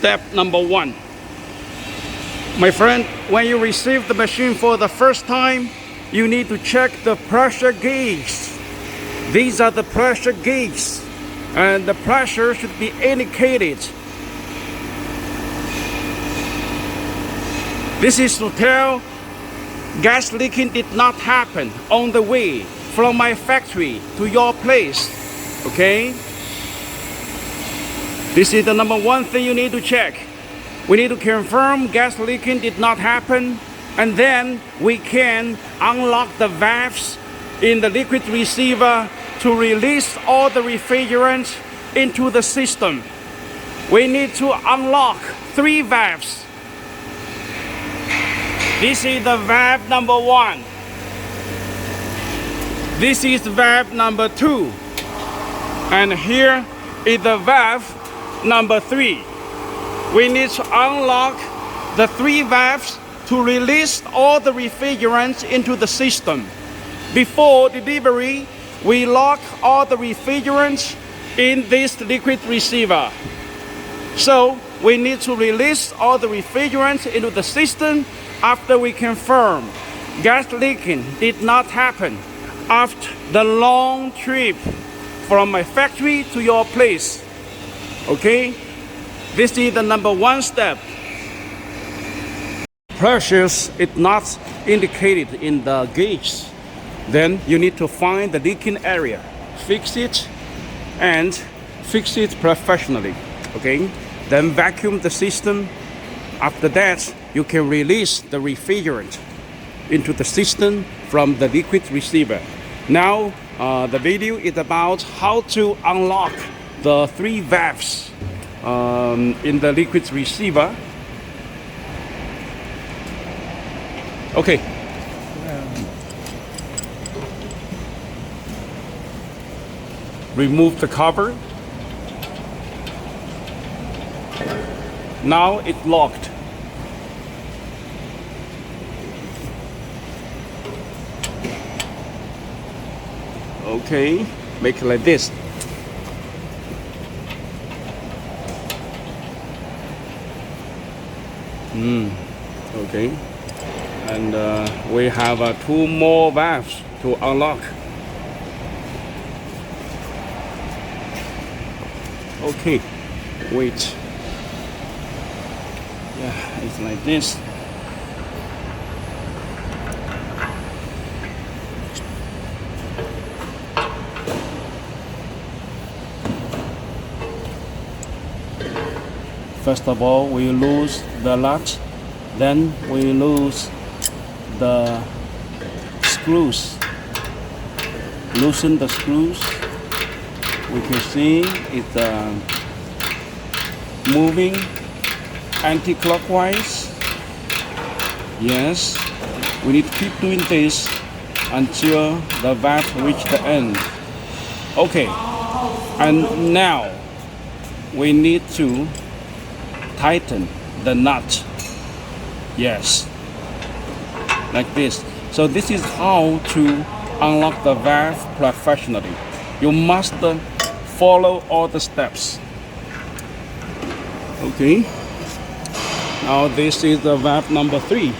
Step number 1. My friend, when you receive the machine for the first time, you need to check the pressure gauge. These are the pressure gauges, and the pressure should be indicated. This is to tell gas leaking did not happen on the way from my factory to your place. Okay? This is the number 1 thing you need to check. We need to confirm gas leaking did not happen, and then we can unlock the valves in the liquid receiver to release all the refrigerant into the system. We need to unlock 3 valves. This is the valve number 1. This is valve number 2. And here is the valve number 3. We need to unlock the 3 valves to release all the refrigerants into the system. Before delivery, we lock all the refrigerants in this liquid receiver. So we need to release all the refrigerants into the system after we confirm gas leaking did not happen after the long trip from my factory to your place. Okay? This is the number 1 step. Pressures is not indicated in the gauge. Then you need to find the leaking area, fix it, and fix it professionally. Okay? Then vacuum the system. After that, you can release the refrigerant into the system from the liquid receiver. Now, the video is about how to unlock the 3 valves in the liquid receiver. Okay. Remove the cover. Now it's locked. Okay, make it like this. Okay, and we have 2 more valves to unlock. Okay, wait. Yeah, it's like this. First of all, we lose the latch, then we lose the screws. Loosen the screws. We can see it's moving anti-clockwise. Yes, we need to keep doing this until the valve reach the end. Okay, and now we need to tighten the nut. Yes, like this. So this is how to unlock the valve professionally. You must follow all the steps. Okay, now this is the valve number 3.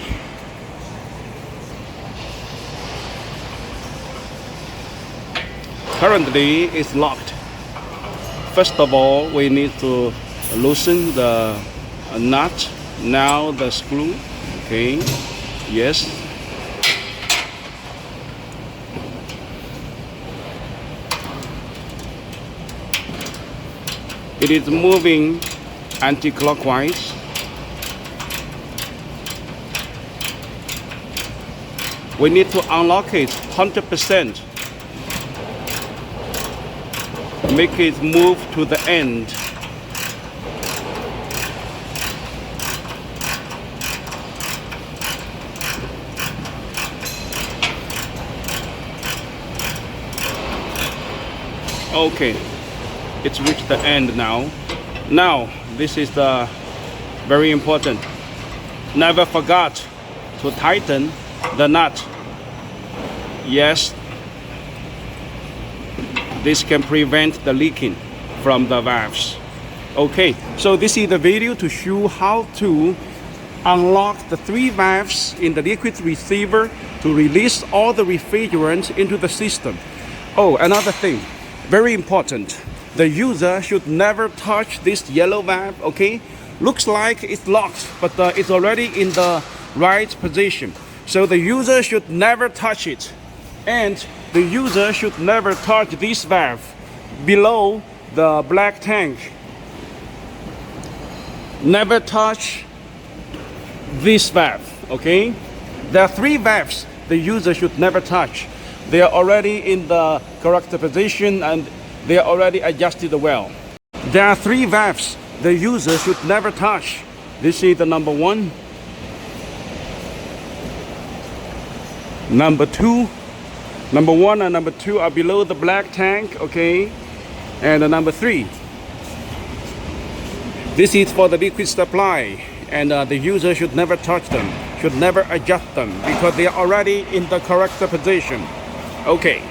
Currently it's locked. First of all, we need to loosen the nut. Now the screw. Okay, yes. It is moving anti-clockwise. We need to unlock it 100%. Make it move to the end. Okay, it's reached the end now. Now, this is the very important. Never forget to tighten the nut. Yes, this can prevent the leaking from the valves. Okay, so this is the video to show how to unlock the 3 valves in the liquid receiver to release all the refrigerant into the system. Oh, another thing, very important. The user should never touch this yellow valve, okay? Looks like it's locked, but it's already in the right position. So the user should never touch it. And the user should never touch this valve below the black tank. Never touch this valve, okay? There are 3 valves the user should never touch. They are already in the correct position and they are already adjusted well. There are 3 valves the user should never touch. This is the number 1, number 2. Number 1 and number 2 are below the black tank, okay? And the number 3. This is for the liquid supply, and the user should never touch them, should never adjust them, because they are already in the correct position. Okay.